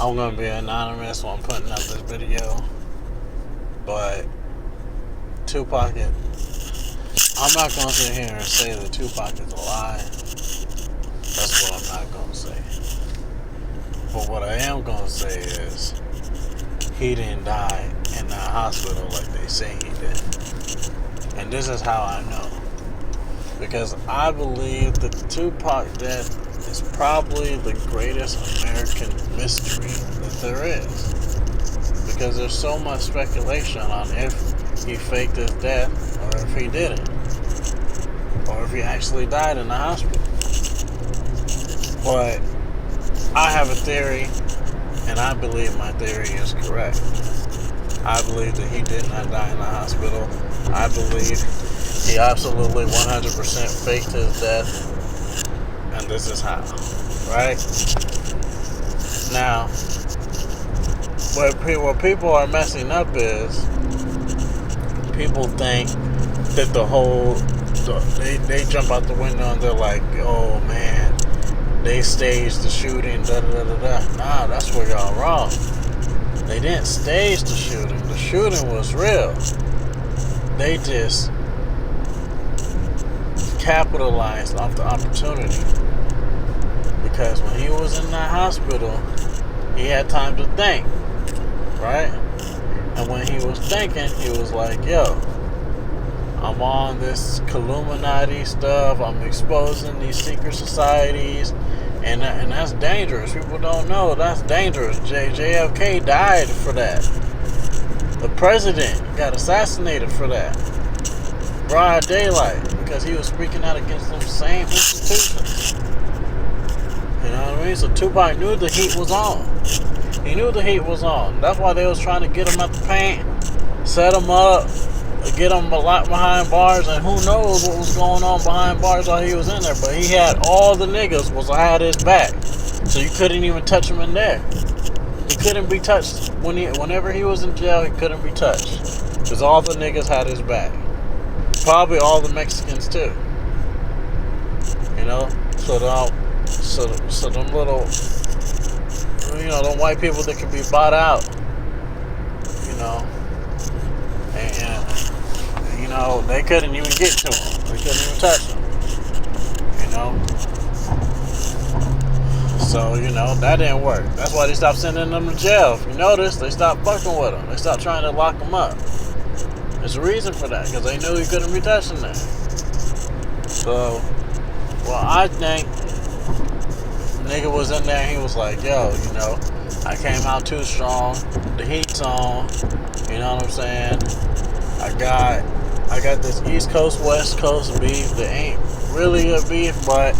I'm gonna be anonymous when I'm putting out this video, but Tupac I'm not gonna sit here and say that Tupac is a lie. That's what I'm not gonna say. But what I am gonna say is he didn't die in that hospital like they say he did. And this is how I know. Because I believe that the Tupac death is probably the greatest American mystery that there is. Because there's so much speculation on if he faked his death or if he didn't. Or if he actually died in the hospital. But I have a theory, and I believe my theory is correct. I believe that he did not die in the hospital. I believe he absolutely 100% faked his death. And this is how. Right? Now, what people are messing up is people think that they jump out the window and they're like, oh man, they staged the shooting, da da da da da. Nah, that's where y'all wrong. They didn't stage the shooting. The shooting was real. They just capitalized off the opportunity. Because when he was in that hospital, he had time to think, right? And when he was thinking, he was like, yo, I'm on this Illuminati stuff. I'm exposing these secret societies. And that's dangerous. People don't know that's dangerous. JFK died for that. The president got assassinated for that. Broad daylight. Because he was speaking out against them same institutions. You know what I mean? So Tupac knew the heat was on. He knew the heat was on. That's why they was trying to get him out the paint, set him up, get him locked behind bars, and who knows what was going on behind bars while he was in there. But he had all the niggas had his back, so you couldn't even touch him in there. He couldn't be touched whenever he was in jail. He couldn't be touched because all the niggas had his back. Probably all the Mexicans too. You know, so them little, them white people that can be bought out. And they couldn't even get to him. They couldn't even touch him. So, that didn't work. That's why they stopped sending them to jail. If you notice, they stopped fucking with him. They stopped trying to lock him up. There's a reason for that, because they knew he couldn't be touching them. So, I think the nigga was in there and he was like, yo, I came out too strong. The heat's on. You know what I'm saying? I got this East Coast, West Coast beef that ain't really a beef, but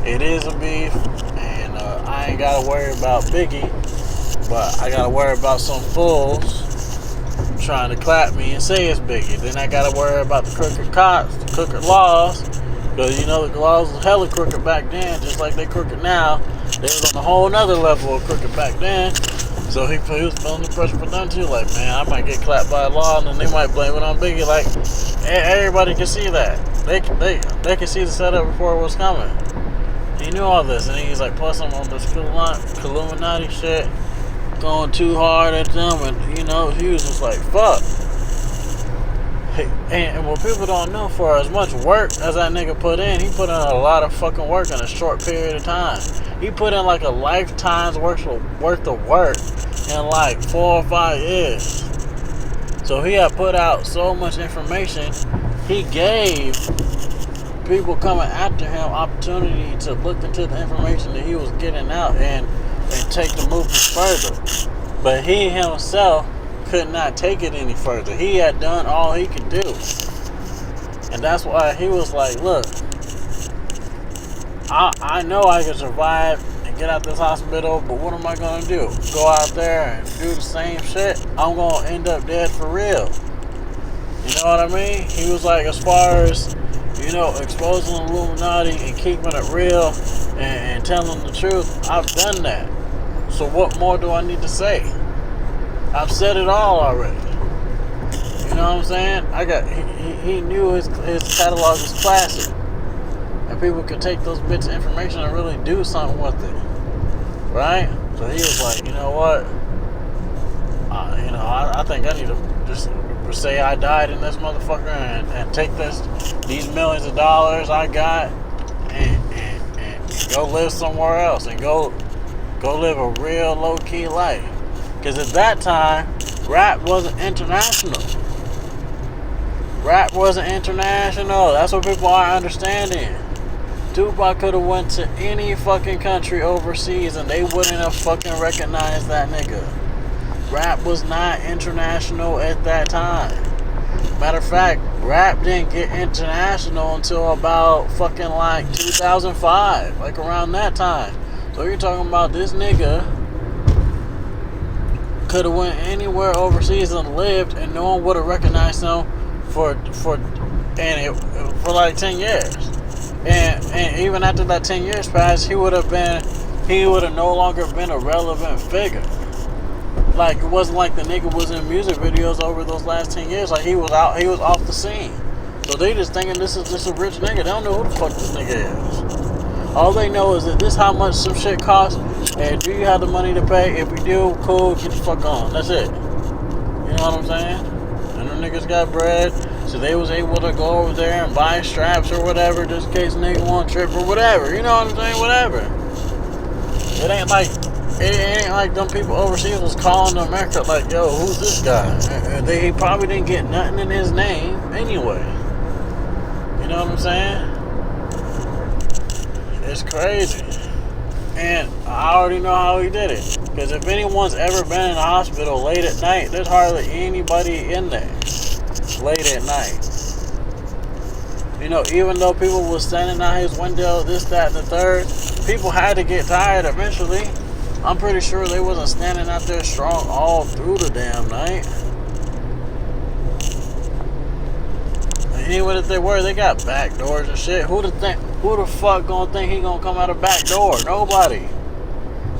it is a beef. And I ain't got to worry about Biggie, but I got to worry about some fools trying to clap me and say it's Biggie. Then I got to worry about the crooked cops, the crooked laws. Because, the laws was hella crooked back then, just like they crooked now. They was on a whole nother level of crooked back then. So he was feeling the pressure for them too. Like, man, I might get clapped by a law, and then they might blame it on Biggie. Like, everybody can see that. They can see the setup before it was coming. He knew all this, and he's like, plus I'm on this Illuminati shit, going too hard at them, and he was just like, fuck. And what people don't know, for as much work as that nigga put in, he put in a lot of fucking work in a short period of time. He put in like a lifetime's worth of work in like 4 or 5 years. So he had put out so much information, he gave people coming after him opportunity to look into the information that he was getting out and take the movement further. But he himself could not take it any further. He had done all he could do. And that's why he was like, look, I know I can survive and get out this hospital, but what am I going to do? Go out there and do the same shit? I'm going to end up dead for real. You know what I mean? He was like, as far as, exposing the Illuminati and keeping it real and telling the truth, I've done that. So what more do I need to say? I've said it all already. You know what I'm saying? He knew his catalog was classic. And people could take those bits of information and really do something with it. right? So he was like, you know what? I think I need to just say I died in this motherfucker and take these millions of dollars I got and go live somewhere else and go live a real low key life. Because at that time, rap wasn't international. Rap wasn't international. That's what people are understanding. Tupac could have went to any fucking country overseas and they wouldn't have fucking recognized that nigga. Rap was not international at that time. Matter of fact, rap didn't get international until about fucking like 2005, like around that time. So you're talking about this nigga could have went anywhere overseas and lived, and no one would have recognized him for like 10 years. And even after that 10 years passed, he would have no longer been a relevant figure. Like, it wasn't like the nigga was in music videos over those last 10 years. Like, he was off the scene. So they just thinking this is just a rich nigga. They don't know who the fuck this nigga is. All they know is that this how much some shit costs, and do you have the money to pay? If you do, cool, get the fuck on. That's it. You know what I'm saying? And them niggas got bread, so they was able to go over there and buy straps or whatever, just in case a nigga want to trip or whatever. You know what I'm saying? Whatever. It ain't like them people overseas was calling America like, yo, who's this guy? And they probably didn't get nothing in his name anyway. You know what I'm saying? It's crazy. And I already know how he did it. Because if anyone's ever been in a hospital late at night, there's hardly anybody in there late at night. You know, even though people were standing out his window, this, that, and the third, people had to get tired eventually. I'm pretty sure they wasn't standing out there strong all through the damn night. And even if they were, they got back doors and shit. Who the fuck gonna think he gonna come out a back door? Nobody.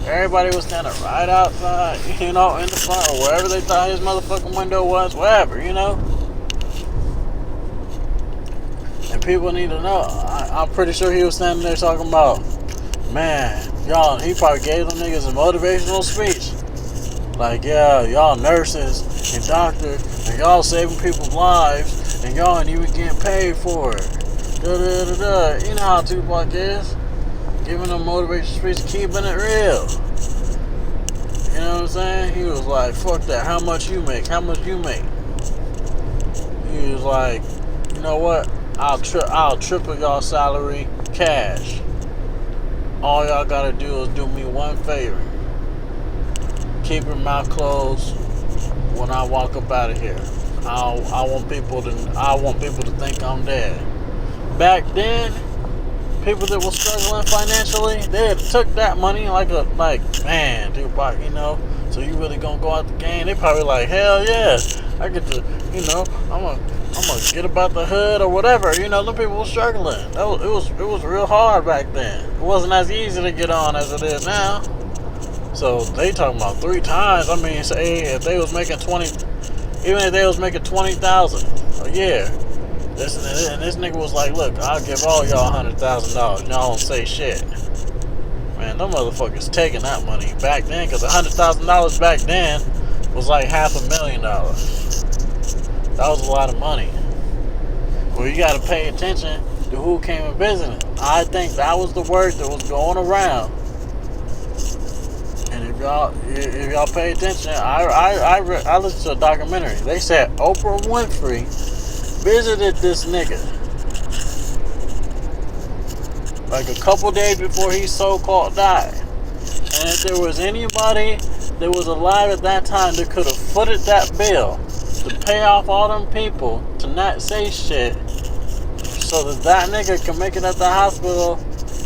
Everybody was standing right outside, you know, in the front or wherever they thought his motherfucking window was, wherever, you know. And people need to know. I'm pretty sure he was standing there talking about, man, y'all, he probably gave them niggas a motivational speech. Like, yeah, y'all nurses and doctors, and y'all saving people's lives, and y'all ain't even getting paid for it. Da-da-da-da. You know how Tupac is. Giving them motivational speech, keeping it real. You know what I'm saying? He was like, fuck that, how much you make? How much you make? He was like, you know what? I'll triple y'all salary cash. All y'all gotta do is do me one favor. Keep your mouth closed when I walk up out of here. I want people to think I'm dead. Back then, people that were struggling financially, they had took that money like man, Tupac, you know, so you really gonna go out the game? They probably like, hell yeah, I get to, you know, I'm gonna get about the hood or whatever. You know, them people were struggling. It was real hard back then. It wasn't as easy to get on as it is now. So they talking about 3 times. I mean, say if they was making 20, even if they was making 20,000 a year, this nigga was like, look, I'll give all y'all $100,000. Y'all don't say shit. Man, them motherfuckers taking that money back then, because $100,000 back then was like $500,000. That was a lot of money. Well, you got to pay attention to who came and visited. I think that was the word that was going around. And if y'all pay attention, I listened to a documentary. They said Oprah Winfrey visited this nigga like a couple days before he so-called died. And if there was anybody that was alive at that time that could have footed that bill to pay off all them people to not say shit so that nigga can make it at the hospital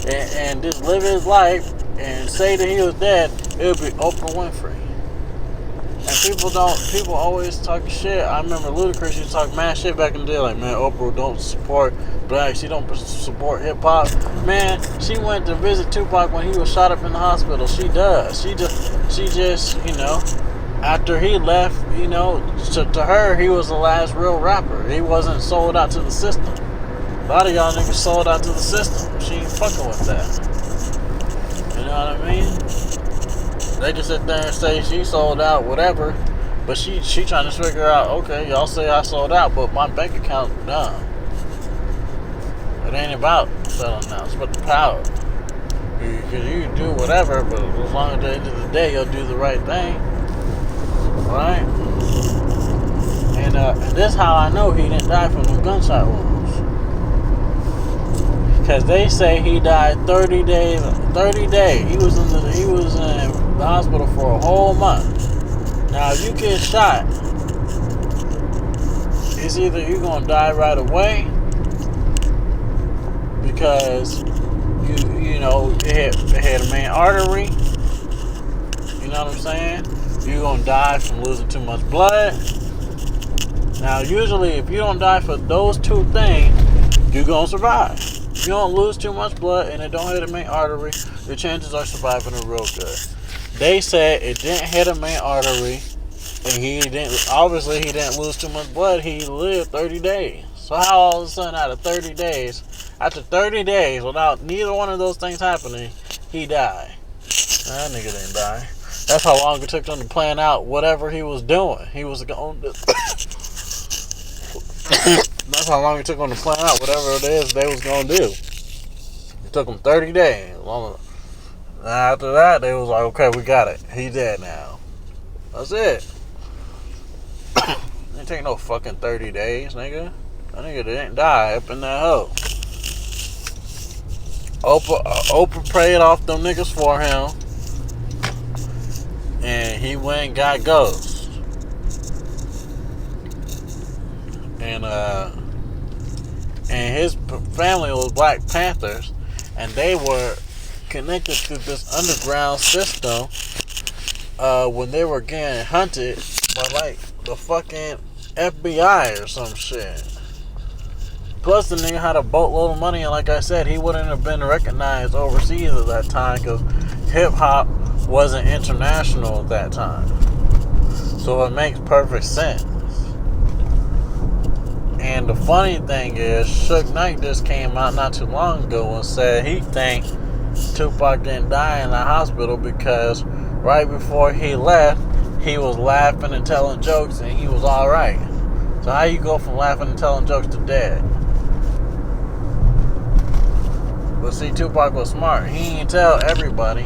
and just live his life and say that he was dead, it would be Oprah Winfrey. And people always talk shit. I remember Ludacris used to talk mad shit back in the day, like, man, Oprah don't support blacks, she don't support hip hop. Man, she went to visit Tupac when he was shot up in the hospital. She does. She just, you know, after he left, you know, to her, he was the last real rapper. He wasn't sold out to the system. A lot of y'all niggas sold out to the system. She ain't fucking with that. You know what I mean? They just sit there and say she sold out, whatever. But she trying to figure out, okay, y'all say I sold out, but my bank account done. It ain't about selling out. It's about the power. Because you can do whatever, but as long as at the end of the day you'll do the right thing, right? And this is how I know he didn't die from the gunshot wounds. Because they say he died 30 days. 30 days. He was in the hospital for a whole month. Now, if you get shot, it's either you're gonna die right away because you know it hit a main artery. You know what I'm saying? You're gonna die from losing too much blood. Now, usually, if you don't die for those two things, you're gonna survive. If you don't lose too much blood and it don't hit a main artery, your chances are surviving are real good. They said it didn't hit a main artery, and he didn't lose too much blood. He lived 30 days. So how all of a sudden, after 30 days, without neither one of those things happening, he died? That nigga didn't die. That's how long it took them to plan out whatever he was doing. He was going to. That's how long it took them to plan out whatever it is they was going to do. It took them 30 days. After that, they was like, okay, we got it. He's dead now. That's it. It didn't take no fucking 30 days, nigga. That nigga didn't die up in that hole. Oprah prayed off them niggas for him. And he went and got Ghost. And his family was Black Panthers, and they were connected to this underground system when they were getting hunted by like the fucking FBI or some shit. Plus, the nigga had a boatload of money, and like I said, he wouldn't have been recognized overseas at that time because hip hop wasn't international at that time. So it makes perfect sense. And the funny thing is, Suge Knight just came out not too long ago and said he think Tupac didn't die in the hospital because right before he left, he was laughing and telling jokes and he was alright. So how you go from laughing and telling jokes to dead? But see, Tupac was smart. He didn't tell everybody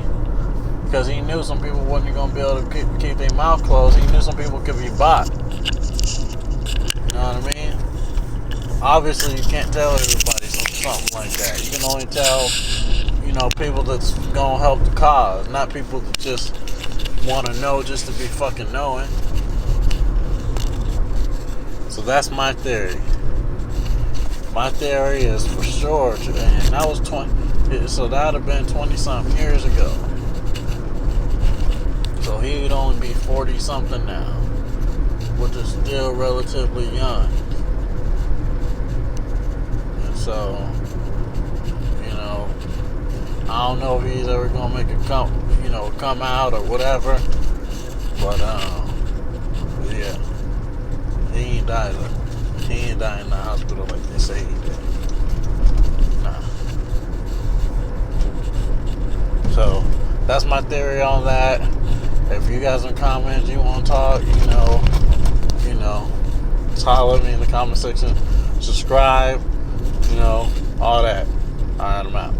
because he knew some people wasn't going to be able to keep their mouth closed. He knew some people could be bought. You know what I mean? Obviously, you can't tell everybody something like that. You can only tell, people that's gonna help the cause, not people that just want to know just to be fucking knowing. So that's my theory. My theory is for sure, and that was 20. So that would have been 20-something years ago. So he would only be 40-something now, which is still relatively young. So, I don't know if he's ever gonna make it come out or whatever. But yeah, he ain't died. He ain't died in the hospital like they say he did. Nah. So that's my theory on that. If you guys in comments, you want to talk, just holler at me in the comment section. Subscribe. All that. Alright, I'm out.